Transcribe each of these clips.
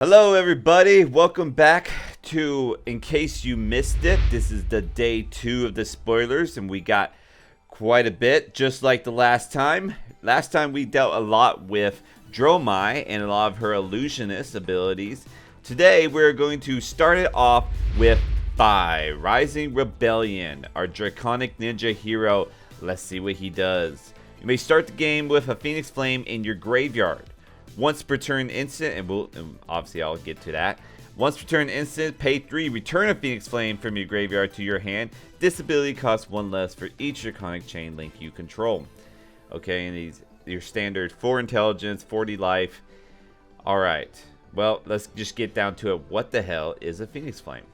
Hello everybody, welcome back to In Case You Missed It. This is the day 2 of the spoilers and we got quite a bit, just like the last time. Last time we dealt a lot with Dromai and a lot of her illusionist abilities. Today we're going to start it off with Rising Rebellion, our Draconic Ninja hero. Let's see what he does. You may start the game with a Phoenix Flame in your graveyard. Once per turn instant, and obviously I'll get to that. Once per turn instant, pay 3, return a Phoenix Flame from your graveyard to your hand. This ability costs 1 less for each Draconic chain link you control. Okay, and these your standard 4 intelligence, 40 life. Alright, well, let's just get down to it. What the hell is a Phoenix Flame?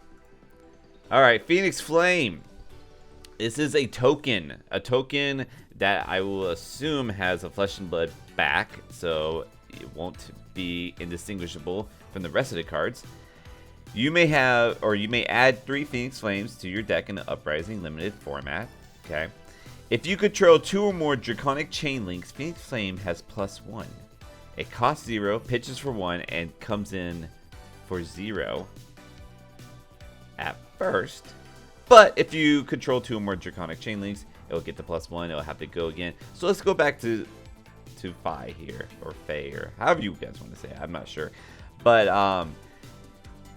Alright, Phoenix Flame. This is a token that I will assume has a Flesh and Blood back, so it won't be indistinguishable from the rest of the cards. You may have, or you may add 3 Phoenix Flames to your deck in the Uprising limited format. Okay. If you control 2 or more Draconic chain links, Phoenix Flame has +1. It costs 0, pitches for 1, and comes in for 0 at first. But if you control 2 or more Draconic chain links, it'll get the +1. It'll have to go again. So let's go back to Fi here, or Faye, or however you guys want to say it. I'm not sure, but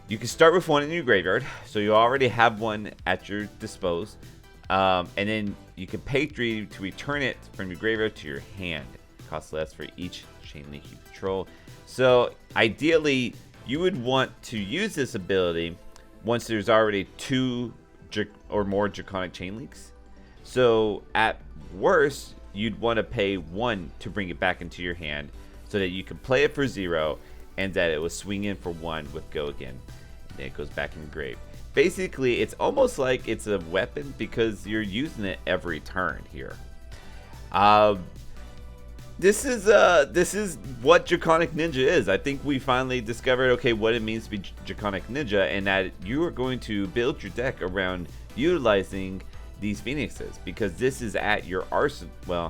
you can start with 1 in your graveyard, so you already have 1 at your disposal, and then you can pay 3 to return it from your graveyard to your hand. It costs less for each chain link you control. So ideally you would want to use this ability once there's already 2 or more Draconic chain links. So at worst, you'd want to pay 1 to bring it back into your hand so that you can play it for 0 and that it will swing in for 1 with go again. And then it goes back in the grave. Basically, it's almost like it's a weapon because you're using it every turn here. This is what Draconic Ninja is. I think we finally discovered, okay, what it means to be Draconic Ninja, and that you are going to build your deck around utilizing these Phoenixes, because this is at your arsenal. Well,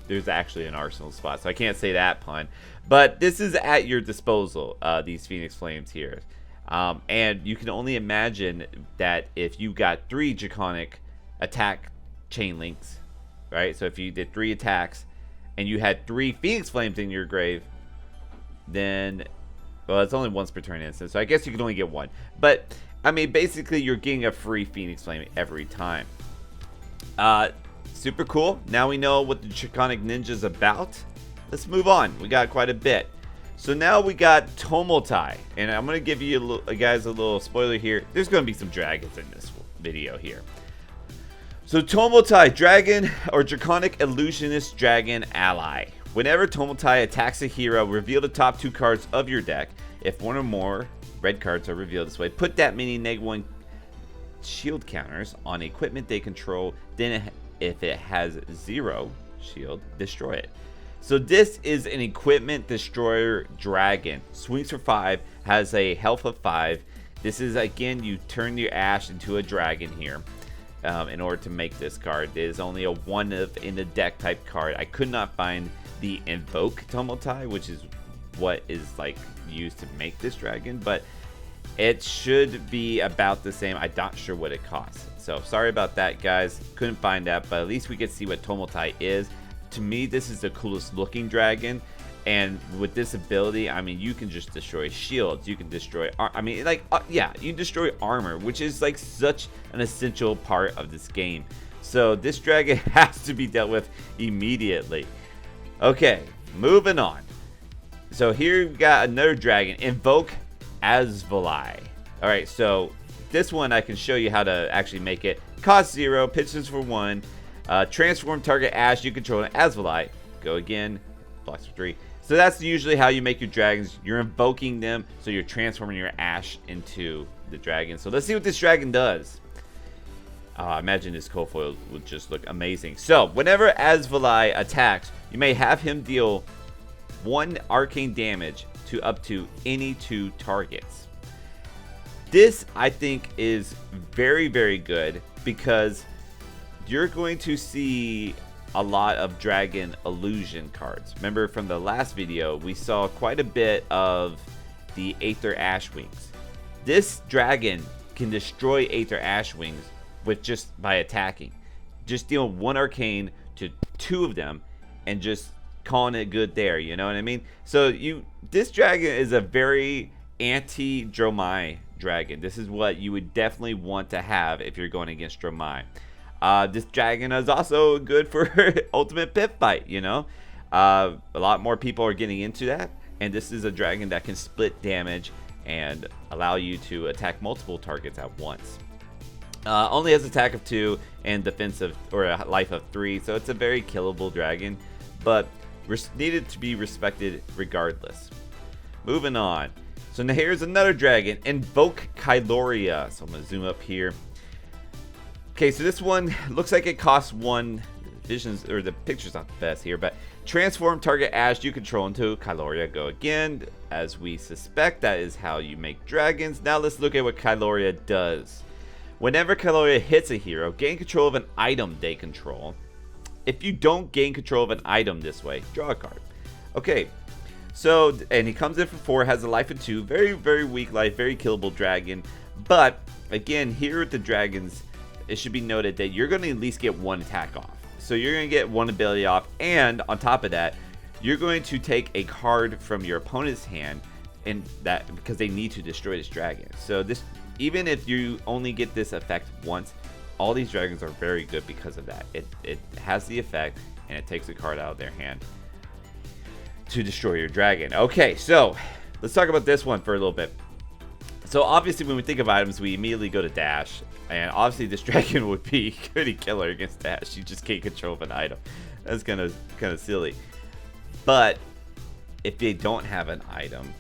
there's actually an arsenal spot, so I can't say that pun, but this is at your disposal, these Phoenix Flames here. And you can only imagine that if you got 3 Draconic attack chain links, right? So if you did 3 attacks and you had 3 Phoenix Flames in your grave, then, well, it's only once per turn instant, so I guess you can only get 1. But I mean, basically you're getting a free Phoenix Flame every time. Super cool. Now we know what the Draconic Ninja is about. Let's move on. We got quite a bit. So now we got Tomotai, and I'm gonna give you guys a little spoiler here. There's gonna be some dragons in this video here. So Tomotai, dragon or Draconic Illusionist Dragon ally. Whenever Tomotai attacks a hero, reveal the top 2 cards of your deck. If 1 or more red cards are revealed this way, put that many -1 shield counters on equipment they control. Then if it has 0 shield, destroy it. So this is an equipment destroyer dragon. Swings for 5, has a health of 5. This is, again, you turn your ash into a dragon here. In order to make this card, it is only a 1 of in the deck type card. I could not find the invoke Tomotai, which is what is like used to make this dragon, but it should be about the same. I'm not sure what it costs, so sorry about that, guys. Couldn't find that, but at least we can see what Tomotai is. To me, this is the coolest looking dragon, and with this ability, I mean, you can just destroy shields, you can destroy, I mean, like, yeah, you destroy armor, which is like such an essential part of this game. So this dragon has to be dealt with immediately. Okay, moving on. So here we got another dragon, invoke Azvalai. Alright, so this one I can show you how to actually make it. Cost 0, pitches for 1, transform target ash you control an Azvalai. Go again, blocks for 3. So that's usually how you make your dragons. You're invoking them, so you're transforming your ash into the dragon. So let's see what this dragon does. I imagine this cofoil would just look amazing. So whenever Azvalai attacks, you may have him deal 1 arcane damage to up to any 2 targets. This, I think, is very, very good because you're going to see a lot of dragon illusion cards. Remember from the last video, we saw quite a bit of the Aether Ash Wings. This dragon can destroy Aether Ash Wings with just by attacking. Just deal 1 arcane to 2 of them and just calling it good there, you know what I mean? So this dragon is a very anti-Dromai dragon. This is what you would definitely want to have if you're going against Dromai. This dragon is also good for ultimate pit fight, you know? A lot more people are getting into that, and this is a dragon that can split damage and allow you to attack multiple targets at once. Only has attack of 2 and defense of, or a life of 3, so it's a very killable dragon, but needed to be respected regardless. Moving on. So now here's another dragon, Invoke Kylorea. So I'm going to zoom up here. Okay, so this one looks like it costs 1 visions, or the picture's not the best here, but transform target Ash you control into Kylorea. Go again. As we suspect, that is how you make dragons. Now let's look at what Kylorea does. Whenever Kylorea hits a hero, gain control of an item they control. If you don't gain control of an item this way, draw a card. Okay, so, and he comes in for 4, has a life of 2, very, very weak life, very killable dragon. But, again, here with the dragons, it should be noted that you're going to at least get 1 attack off. So you're going to get 1 ability off, and on top of that, you're going to take a card from your opponent's hand, and that because they need to destroy this dragon. So this, even if you only get this effect once, all these dragons are very good because of that. It has the effect, and it takes a card out of their hand to destroy your dragon. Okay, so let's talk about this one for a little bit. So obviously when we think of items, we immediately go to dash, and obviously this dragon would be pretty killer against dash. You just can't control of an item. That's kind of silly. But if they don't have an item,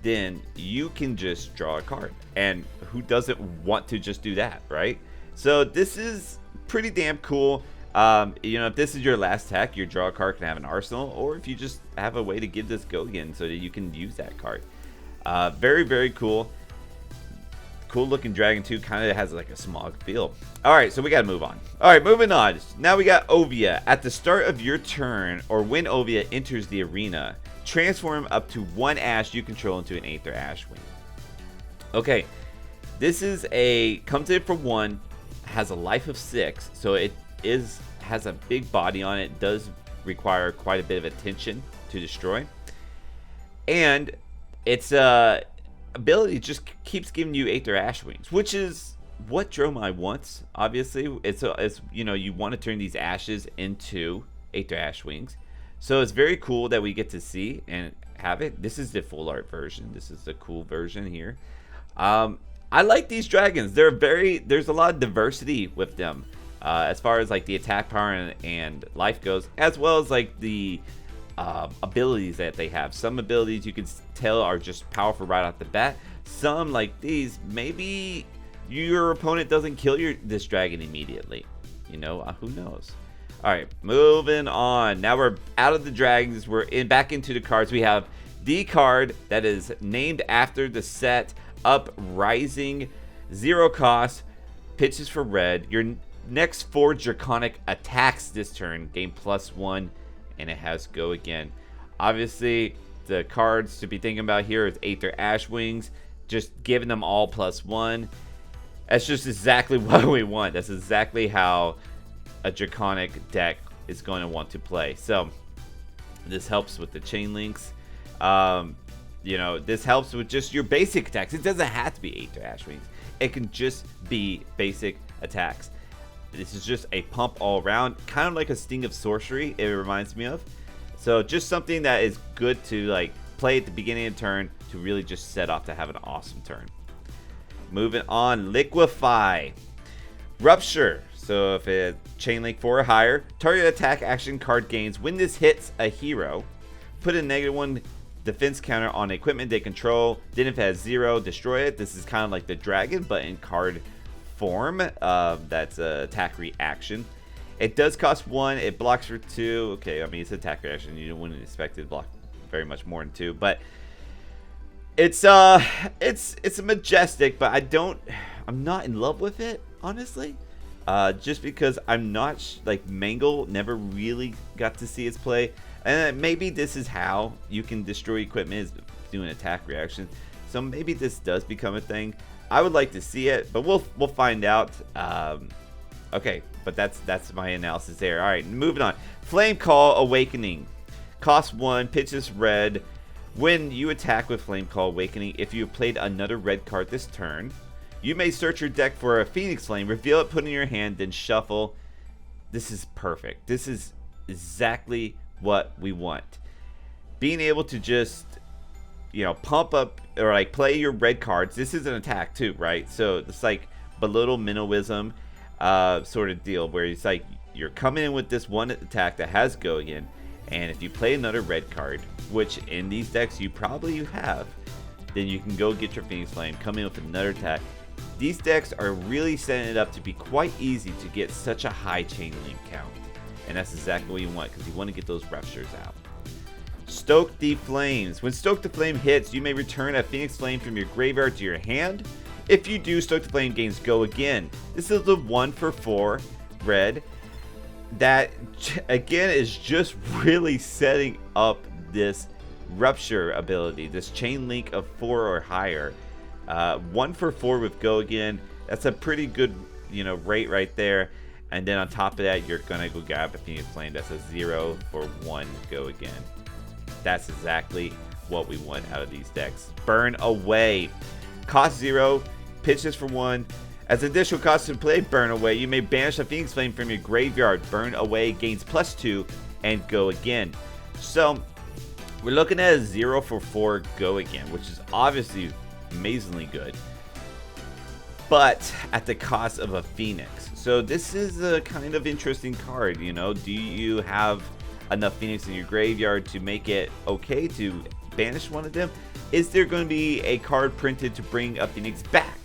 then you can just draw a card, and who doesn't want to just do that, right? So this is pretty damn cool. You know, if this is your last tech, your draw card can have an arsenal, or if you just have a way to give this go again so that you can use that card. Very, very cool. Cool looking dragon too, kind of has like a smog feel. All right, so we gotta move on. All right, moving on. Now we got Ovia. At the start of your turn, or when Ovia enters the arena, transform up to 1 Ash you control into an Aether Ash Wing. Okay, this is comes in for 1, has a life of 6, so it has a big body on it, does require quite a bit of attention to destroy, and its ability just keeps giving you Aether Ash Wings, which is what Dromai wants. Obviously, it's you know, you want to turn these ashes into Aether Ash Wings, so it's very cool that we get to see and have it. This is the full art version. This is the cool version here. I like these dragons. There's a lot of diversity with them. As far as like the attack power and life goes, as well as like the abilities that they have. Some abilities you can tell are just powerful right off the bat. Some, like these, maybe your opponent doesn't kill this dragon immediately. You know, who knows? All right, moving on. Now we're out of the dragons. We're back into the cards. We have the card that is named after the set, Uprising, 0 cost, pitches for red. Your next 4 Draconic attacks this turn gain +1, and it has go again. Obviously, the cards to be thinking about here is Aether Ash Wings, just giving them all +1. That's just exactly what we want. That's exactly how a Draconic deck is going to want to play. So this helps with the chain links. You know, this helps with just your basic attacks. It doesn't have to be Aether Ash Wings. It can just be basic attacks. This is just a pump all around, kind of like a Sting of Sorcery, it reminds me of. So just something that is good to like play at the beginning of the turn to really just set off to have an awesome turn. Moving on, Liquify. Rupture. So if it's chain link 4 or higher, target attack action card gains. When this hits a hero, put a -1 defense counter on equipment they control. Then if it has 0, destroy it. This is kind of like the dragon, but in card form. That's a attack reaction. It does cost 1. It blocks for 2. Okay, I mean, it's attack reaction. You wouldn't expect it to block very much more than 2, but it's a majestic, but I'm not in love with it, honestly. Just because I'm not like Mangle never really got to see its play, and maybe this is how you can destroy equipment, is doing attack reactions. So maybe this does become a thing. I would like to see it, but we'll find out. Okay, but that's my analysis there. All right, moving on. Flame Call Awakening. Cost 1, pitches red. When you attack with Flame Call Awakening, if you have played another red card this turn, you may search your deck for a Phoenix Flame, reveal it, put it in your hand, then shuffle. This is perfect. This is exactly what we want. Being able to just, you know, pump up or like play your red cards. This is an attack too, right? So it's like belittle minnowism sort of deal where it's like you're coming in with this one attack that has go again, and if you play another red card, which in these decks you probably have, then you can go get your Phoenix Flame, come in with another attack. These decks are really setting it up to be quite easy to get such a high chain link count, and that's exactly what you want because you want to get those ruptures out. Stoke the Flames. When Stoke the Flame hits, you may return a Phoenix Flame from your graveyard to your hand. If you do, Stoke the Flame gains go again. This is the 1/4 red that again is just really setting up this rupture ability, this chain link of 4 or higher. 1/4 with go again. That's a pretty good, you know, rate right there. And then on top of that, you're gonna go grab a Phoenix Flame. That's a 0 for 1 go again. That's exactly what we want out of these decks. Burn Away. Cost 0, pitches for 1. As additional cost to play Burn Away, you may banish a Phoenix Flame from your graveyard. Burn Away gains +2 and go again. So we're looking at a 0 for 4 go again, which is obviously amazingly good, but at the cost of a Phoenix. So this is a kind of interesting card, you know. Do you have enough Phoenix in your graveyard to make it okay to banish one of them? Is there going to be a card printed to bring a Phoenix back?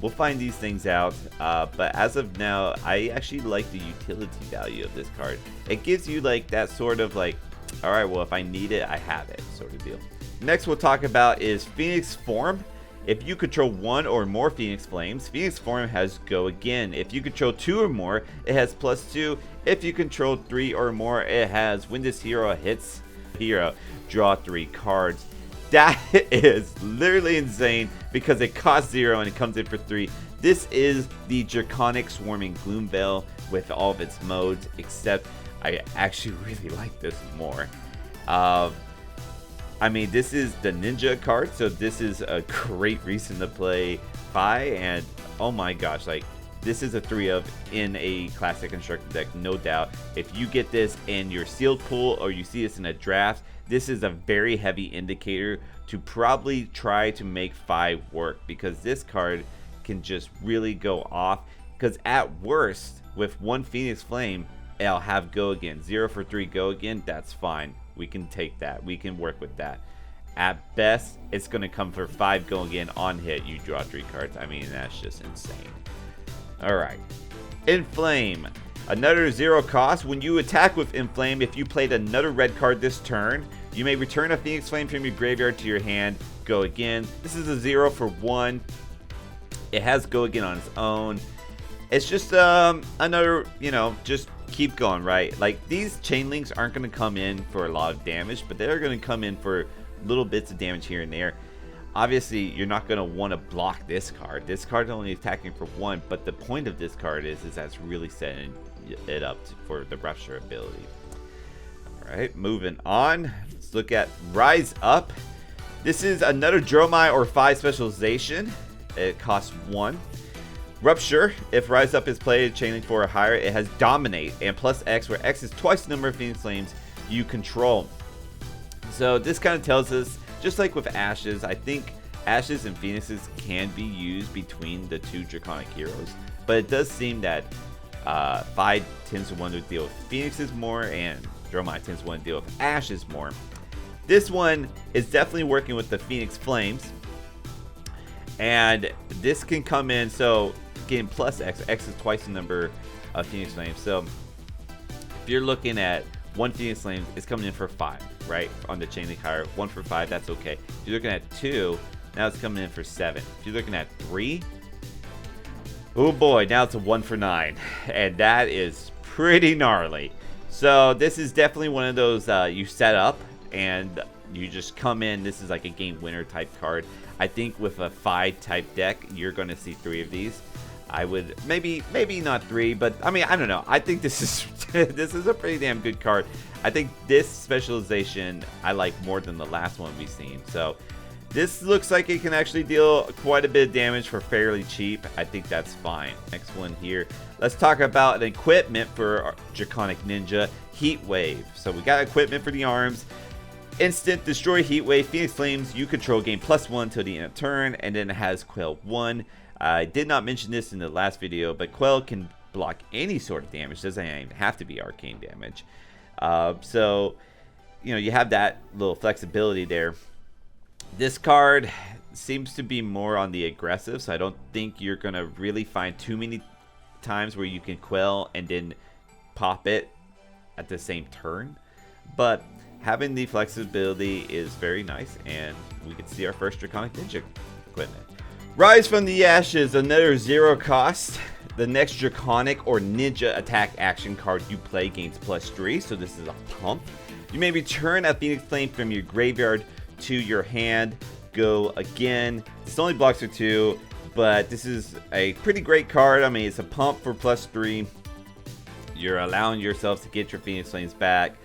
We'll find these things out, but as of now, I actually like the utility value of this card. It gives you like that sort of like, all right, well, if I need it, I have it sort of deal. Next we'll talk about is Phoenix Form. If you control 1 or more Phoenix Flames, Phoenix Form has go again. If you control 2 or more, it has +2. If you control 3 or more, it has when this hero hits hero, draw 3 cards. That is literally insane because it costs 0 and it comes in for 3. This is the Draconic Swarming Gloomveil with all of its modes, except I actually really like this more. I mean, this is the Ninja card, so this is a great reason to play Phi, and oh my gosh, like, this is a 3-of in a Classic Constructed deck, no doubt. If you get this in your sealed pool or you see this in a draft, this is a very heavy indicator to probably try to make Phi work, because this card can just really go off, because at worst, with 1 Phoenix Flame, I'll have go again. 0 for 3 go again, that's fine. We can take that. We can work with that. At best, it's going to come for 5 go again on hit. You draw 3 cards. I mean, that's just insane. Alright. Inflame. Another 0 cost. When you attack with Inflame, if you played another red card this turn, you may return a Phoenix Flame from your graveyard to your hand. Go again. This is a 0 for 1. It has go again on its own. It's just another, you know, just keep going, right? Like, these chain links aren't going to come in for a lot of damage, but they're going to come in for little bits of damage here and there. Obviously, you're not going to want to block this card. This card is only attacking for 1, but the point of this card is that's really setting it up for the Rupture ability. Alright, moving on. Let's look at Rise Up. This is another Dromai or Phi specialization. It costs 1. Rupture, if Rise Up is played chaining 4 or higher, it has Dominate and +X, where X is twice the number of Phoenix Flames you control. So this kind of tells us, just like with Ashes, I think Ashes and Phoenixes can be used between the 2 Draconic heroes, but it does seem that Phi tends to want to deal with Phoenixes more, and Dromai tends to want to deal with Ashes more. This one is definitely working with the Phoenix Flames, and this can come in, so getting +X, X is twice the number of Phoenix Flames. So if you're looking at 1 Phoenix Flame, it's coming in for 5, right? On the chain link higher, 1 for 5, that's okay. If you're looking at 2, now it's coming in for 7. If you're looking at 3, oh boy, now it's a 1 for 9, and that is pretty gnarly. So this is definitely one of those you set up, and You just come in. This is like a game winner type card. I think with a 5 type deck, you're going to see 3 of these. I would maybe not 3, but I mean, I don't know. I think this is this is a pretty damn good card. I think this specialization I like more than the last one we've seen. So this looks like it can actually deal quite a bit of damage for fairly cheap. I think that's fine. Next one here. Let's talk about an equipment for Draconic Ninja, Heat Wave. So we got equipment for the arms. Instant destroy Heat Wave, Phoenix Flames. You control gain +1 till the end of turn, and then it has Quell 1. I did not mention this in the last video, but Quell can block any sort of damage. Doesn't even have to be arcane damage. So, you know, you have that little flexibility there. This card seems to be more on the aggressive, so I don't think you're going to really find too many times where you can Quell and then pop it at the same turn. But having the flexibility is very nice, and we can see our first Draconic Ninja equipment. Rise from the Ashes, another 0 cost. The next Draconic or Ninja attack action card you play gains +3, so this is a pump. You may return a Phoenix Flame from your graveyard to your hand. Go again. This only blocks for 2, but this is a pretty great card. I mean, it's a pump for +3. You're allowing yourselves to get your Phoenix Flames back.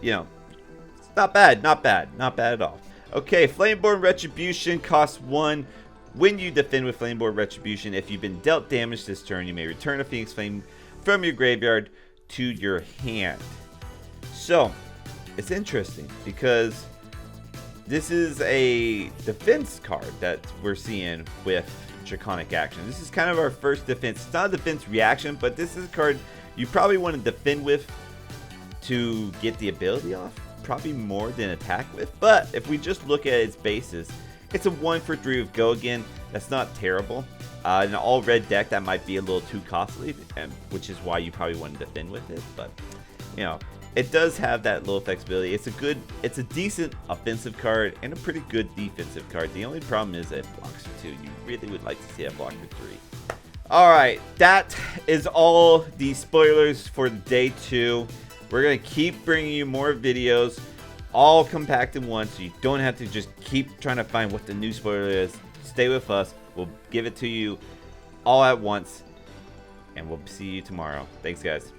You know, it's not bad, not bad, not bad at all. Okay, Flameborne Retribution costs 1. When you defend with Flameborne Retribution, if you've been dealt damage this turn, you may return a Phoenix Flame from your graveyard to your hand. So, it's interesting because this is a defense card that we're seeing with Draconic Action. This is kind of our first defense. It's not a defense reaction, but this is a card you probably want to defend with to get the ability off, probably more than attack with. But if we just look at its basis, it's a 1 for 3 with Go Again. That's not terrible. In an all red deck, that might be a little too costly, which is why you probably want to defend with it. But you know, it does have that little flexibility. It's a decent offensive card and a pretty good defensive card. The only problem is that it blocks for 2. You really would like to see it block for 3. All right, that is all the spoilers for day 2. We're gonna keep bringing you more videos, all compact in one, so you don't have to just keep trying to find what the new spoiler is. Stay with us. We'll give it to you all at once, and we'll see you tomorrow. Thanks, guys.